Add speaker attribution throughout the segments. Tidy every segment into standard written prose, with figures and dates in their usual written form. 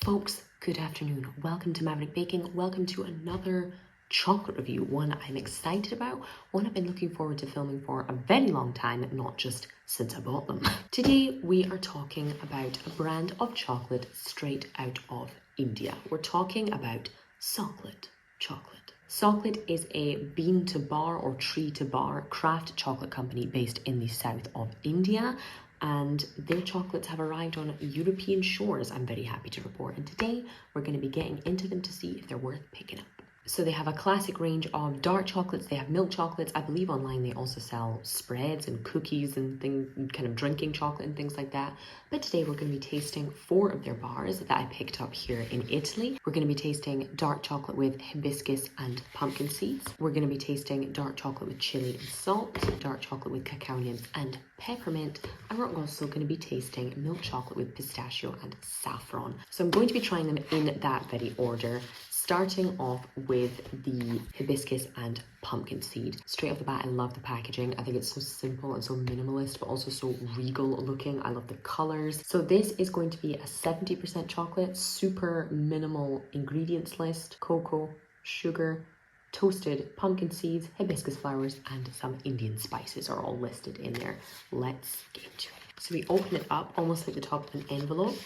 Speaker 1: folks, good afternoon. Welcome to Maverick Baking. Welcome to another chocolate review, one I'm excited about, one I've been looking forward to filming for a very long time, not just since I bought them. Today we are talking about a brand of chocolate straight out of India. We're talking about Soklet chocolate. Soklet is a bean to bar or tree to bar craft chocolate company based in the south of India, and their chocolates have arrived on European shores, I'm very happy to report. And today we're going to be getting into them to see if they're worth picking up. So they have a classic range of dark chocolates, they have milk chocolates. I believe online they also sell spreads and cookies and things, kind of drinking chocolate and things like that. But today we're going to be tasting 4 of their bars that I picked up here in Italy. We're going to be tasting dark chocolate with hibiscus and pumpkin seeds. We're going to be tasting dark chocolate with chili and salt, dark chocolate with cacao nibs and peppermint, and we're also going to be tasting milk chocolate with pistachio and saffron. So I'm going to be trying them in that very order, starting off with the hibiscus and pumpkin seed. Straight off the bat, I love the packaging. I think it's so simple and so minimalist, but also so regal looking. I love the colors. So this is going to be a 70% chocolate, super minimal ingredients list: cocoa, sugar, toasted pumpkin seeds, hibiscus flowers, and some Indian spices are all listed in there. Let's get into it. So we open it up almost like the top of an envelope.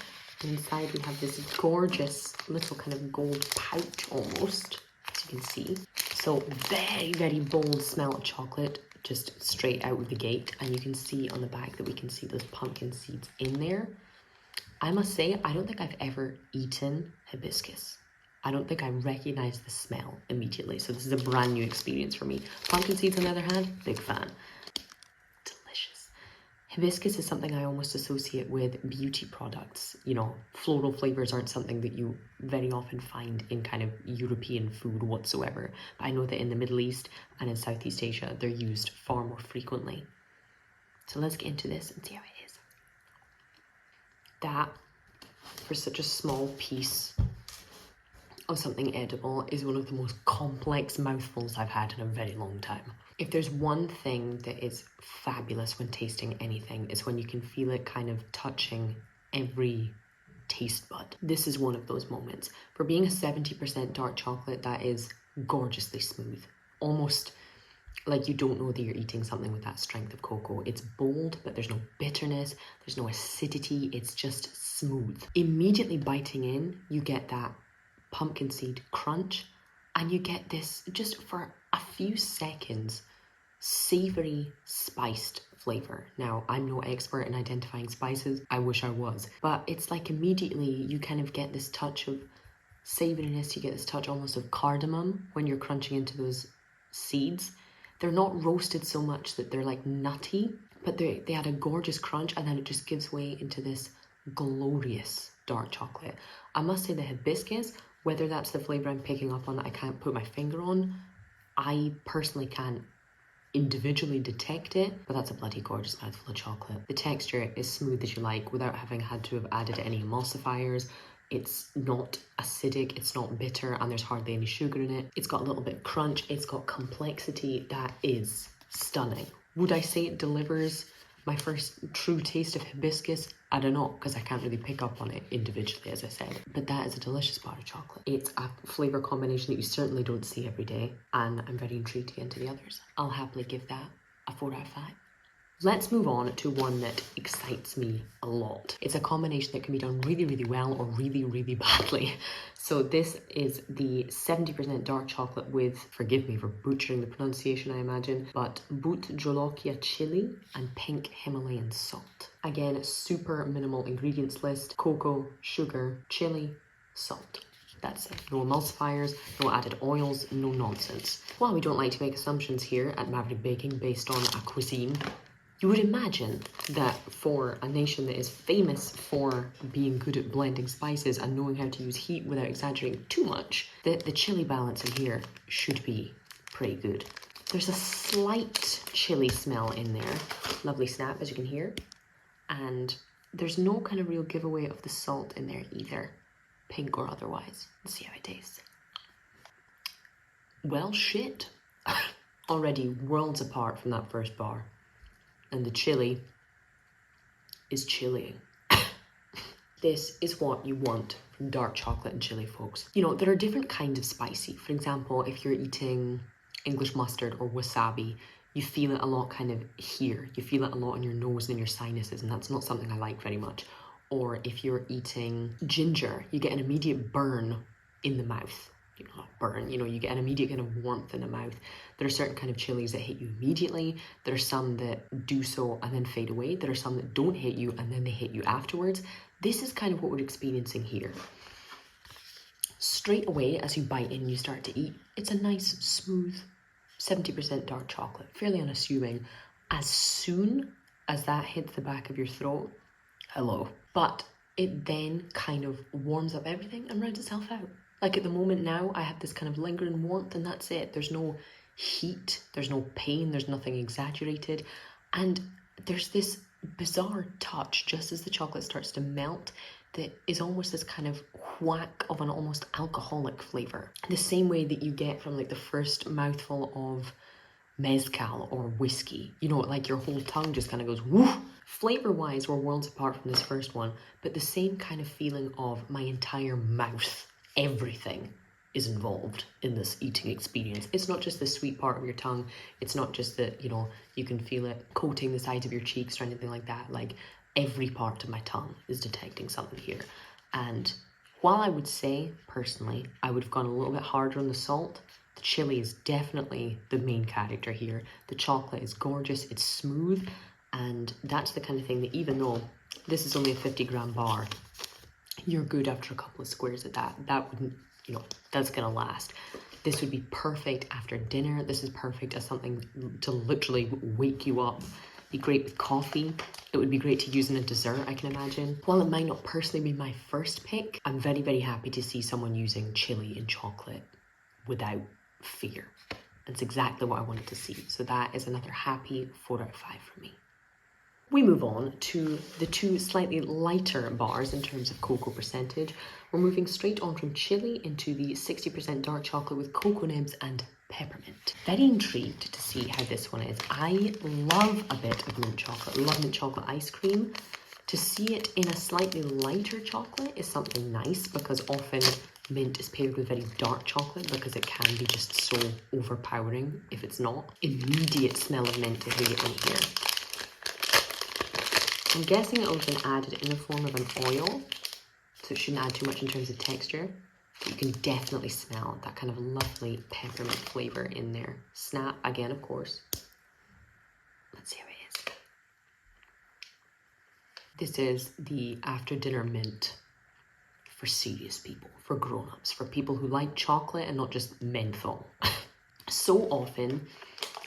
Speaker 1: Inside we have this gorgeous little kind of gold pouch almost, as you can see. So very, very bold smell of chocolate, just straight out of the gate. And you can see on the back that we can see those pumpkin seeds in there. I must say, I don't think I've ever eaten hibiscus. I don't think I recognize the smell immediately. So this is a brand new experience for me. Pumpkin seeds, on the other hand, big fan. Delicious. Hibiscus is something I almost associate with beauty products. You know, floral flavors aren't something that you very often find in kind of European food whatsoever. But I know that in the Middle East and in Southeast Asia, they're used far more frequently. So let's get into this and see how it is. That, for such a small piece of something edible, is one of the most complex mouthfuls I've had in a very long time. If there's one thing that is fabulous when tasting anything, it's when you can feel it kind of touching every taste bud. This is one of those moments. For being a 70% dark chocolate, that is gorgeously smooth. Almost like you don't know that you're eating something with that strength of cocoa. It's bold, but there's no bitterness, there's no acidity, it's just smooth. Immediately biting in, you get that pumpkin seed crunch, and you get this, just for a few seconds, savory spiced flavor. Now, I'm no expert in identifying spices, I wish I was, but it's like immediately you kind of get this touch of savoriness, you get this touch almost of cardamom when you're crunching into those seeds. They're not roasted so much that they're like nutty, but they had a gorgeous crunch, and then it just gives way into this glorious dark chocolate. I must say the hibiscus, whether that's the flavour I'm picking up on that I can't put my finger on, I personally can't individually detect it, but that's a bloody gorgeous mouthful of chocolate. The texture is smooth as you like without having had to have added any emulsifiers. It's not acidic, it's not bitter, and there's hardly any sugar in it. It's got a little bit of crunch, it's got complexity that is stunning. Would I say it delivers my first true taste of hibiscus? I don't know, because I can't really pick up on it individually, as I said. But that is a delicious bar of chocolate. It's a flavour combination that you certainly don't see every day, and I'm very intrigued to get into the others. I'll happily give that a 4 out of 5. Let's move on to one that excites me a lot. It's a combination that can be done really, really well or really, really badly. So this is the 70% dark chocolate with, forgive me for butchering the pronunciation I imagine, but Bhut Jolokia chili and pink Himalayan salt. Again, super minimal ingredients list: cocoa, sugar, chili, salt. That's it. No emulsifiers, no added oils, no nonsense. While we don't like to make assumptions here at Maverick Baking based on a cuisine, you would imagine that for a nation that is famous for being good at blending spices and knowing how to use heat without exaggerating too much, that the chili balance in here should be pretty good. There's a slight chili smell in there. Lovely snap, as you can hear. And there's no kind of real giveaway of the salt in there either, pink or otherwise. Let's see how it tastes. Well, shit. Already worlds apart from that first bar. And the chili is chilling. This is what you want from dark chocolate and chili, folks. You know, there are different kinds of spicy. For example, if you're eating English mustard or wasabi, you feel it a lot kind of here. You feel it a lot in your nose and in your sinuses, and that's not something I like very much. Or if you're eating ginger, you get an immediate burn in the mouth. You know, not burn, you know, you get an immediate kind of warmth in the mouth. There are certain kind of chilies that hit you immediately. There are some that do so and then fade away. There are some that don't hit you and then they hit you afterwards. This is kind of what we're experiencing here. Straight away, as you bite in, you start to eat, it's a nice, smooth, 70% dark chocolate, fairly unassuming. As soon as that hits the back of your throat, hello. But it then kind of warms up everything and rounds itself out. Like at the moment now, I have this kind of lingering warmth and that's it. There's no heat, there's no pain, there's nothing exaggerated. And there's this bizarre touch just as the chocolate starts to melt that is almost this kind of whack of an almost alcoholic flavour. The same way that you get from like the first mouthful of mezcal or whiskey. You know, like your whole tongue just kind of goes woof. Flavour-wise, we're worlds apart from this first one, but the same kind of feeling of my entire mouth. Everything is involved in this eating experience. It's not just the sweet part of your tongue. It's not just that, you know, you can feel it coating the sides of your cheeks or anything like that. Like every part of my tongue is detecting something here. And while I would say, personally, I would have gone a little bit harder on the salt, the chili is definitely the main character here. The chocolate is gorgeous, it's smooth, and that's the kind of thing that even though this is only a 50-gram bar, you're good after a couple of squares of that. That wouldn't, you know, that's gonna last. This would be perfect after dinner. This is perfect as something to literally wake you up. Be great with coffee. It would be great to use in a dessert, I can imagine. While it might not personally be my first pick, I'm very, very happy to see someone using chili in chocolate without fear. That's exactly what I wanted to see. So that is another happy 4 out of 5 for me. We move on to the two slightly lighter bars in terms of cocoa percentage. We're moving straight on from chili into the 60% dark chocolate with cocoa nibs and peppermint. Very intrigued to see how this one is. I love a bit of mint chocolate, love mint chocolate ice cream. To see it in a slightly lighter chocolate is something nice because often mint is paired with very dark chocolate because it can be just so overpowering if it's not. Immediate smell of mint immediately here. I'm guessing it was been added in the form of an oil, so it shouldn't add too much in terms of texture. But you can definitely smell that kind of lovely peppermint flavour in there. Snap, again, of course. Let's see how it is. This is the after dinner mint for serious people, for grown-ups, for people who like chocolate and not just menthol. So often,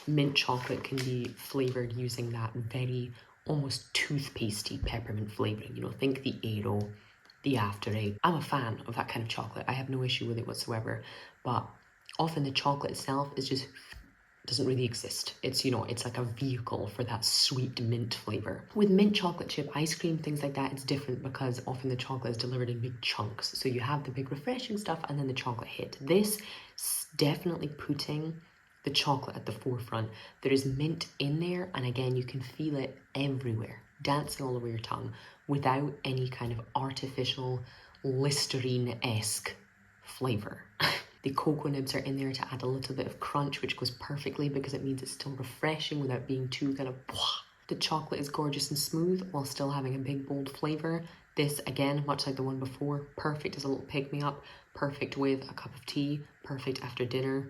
Speaker 1: mint chocolate can be flavoured using that very almost toothpastey peppermint flavouring. You know, think the Aero, the After Eight. I'm a fan of that kind of chocolate. I have no issue with it whatsoever. But often the chocolate itself is just doesn't really exist. It's, you know, it's like a vehicle for that sweet mint flavour. With mint chocolate chip ice cream, things like that, it's different because often the chocolate is delivered in big chunks. So you have the big refreshing stuff and then the chocolate hit. This is definitely putting the chocolate at the forefront. There is mint in there, and again, you can feel it everywhere, dancing all over your tongue without any kind of artificial Listerine-esque flavour. The cocoa nibs are in there to add a little bit of crunch, which goes perfectly because it means it's still refreshing without being too kind of blah. The chocolate is gorgeous and smooth while still having a big bold flavour. This, again, much like the one before, perfect as a little pick-me-up, perfect with a cup of tea, perfect after dinner.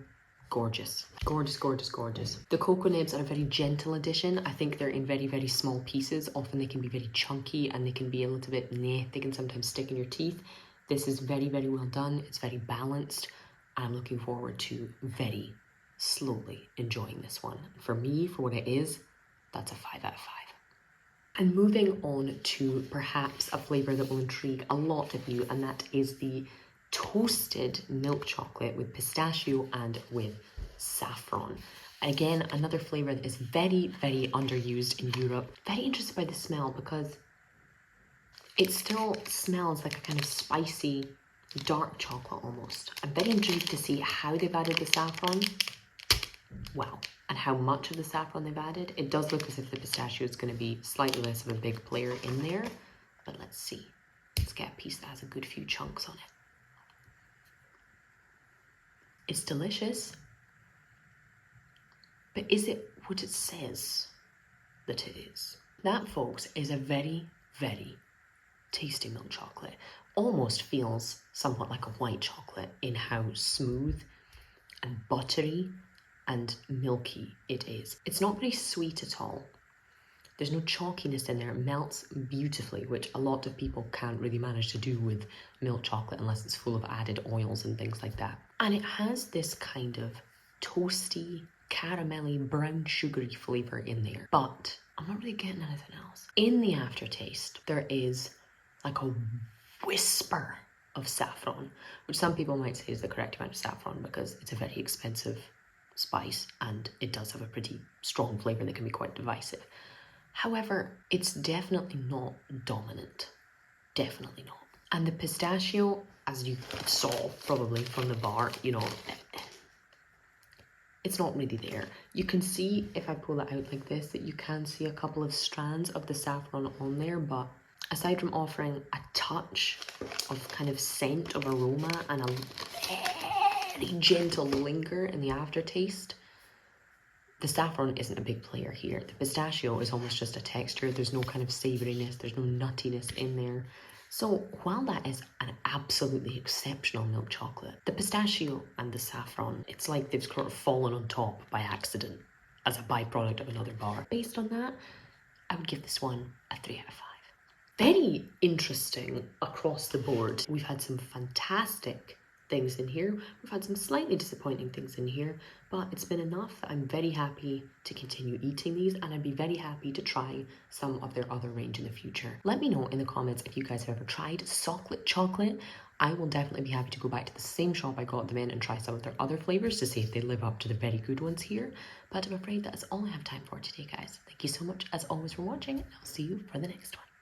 Speaker 1: Gorgeous. Gorgeous, gorgeous, gorgeous. The cocoa nibs are a very gentle addition. I think they're in very, very small pieces. Often they can be very chunky and they can be a little bit they can sometimes stick in your teeth. This is very, very well done. It's very balanced. I'm looking forward to very slowly enjoying this one. For me, for what it is, that's a 5 out of 5. And moving on to perhaps a flavour that will intrigue a lot of you, and that is the toasted milk chocolate with pistachio and with saffron. Again, another flavour that is very, very underused in Europe. Very interested by the smell because it still smells like a kind of spicy, dark chocolate almost. I'm very intrigued to see how they've added the saffron. Wow. And how much of the saffron they've added. It does look as if the pistachio is going to be slightly less of a big player in there, but let's see. Let's get a piece that has a good few chunks on it. It's delicious, but is it what it says that it is? That, folks, is a very, very tasty milk chocolate. Almost feels somewhat like a white chocolate in how smooth and buttery and milky it is. It's not very sweet at all. There's no chalkiness in there. It melts beautifully, which a lot of people can't really manage to do with milk chocolate unless it's full of added oils and things like that. And it has this kind of toasty, caramelly, brown sugary flavour in there. But I'm not really getting anything else. In the aftertaste, there is like a whisper of saffron, which some people might say is the correct amount of saffron because it's a very expensive spice and it does have a pretty strong flavour that can be quite divisive. However, it's definitely not dominant. Definitely not. And the pistachio, as you saw probably from the bar, you know, it's not really there. You can see, if I pull it out like this, that you can see a couple of strands of the saffron on there, but aside from offering a touch of kind of scent of aroma and a very gentle linger in the aftertaste, the saffron isn't a big player here. The pistachio is almost just a texture. There's no kind of savouriness. There's no nuttiness in there. So while that is an absolutely exceptional milk chocolate, the pistachio and the saffron, it's like they've sort of fallen on top by accident as a byproduct of another bar. Based on that, I would give this one a 3 out of 5. Very interesting across the board. We've had some fantastic things in here. We've had some slightly disappointing things in here, but it's been enough that I'm very happy to continue eating these, and I'd be very happy to try some of their other range in the future. Let me know in the comments if you guys have ever tried Soklet chocolate. I will definitely be happy to go back to the same shop I got them in and try some of their other flavours to see if they live up to the very good ones here. But I'm afraid that's all I have time for today, guys. Thank you so much as always for watching, and I'll see you for the next one.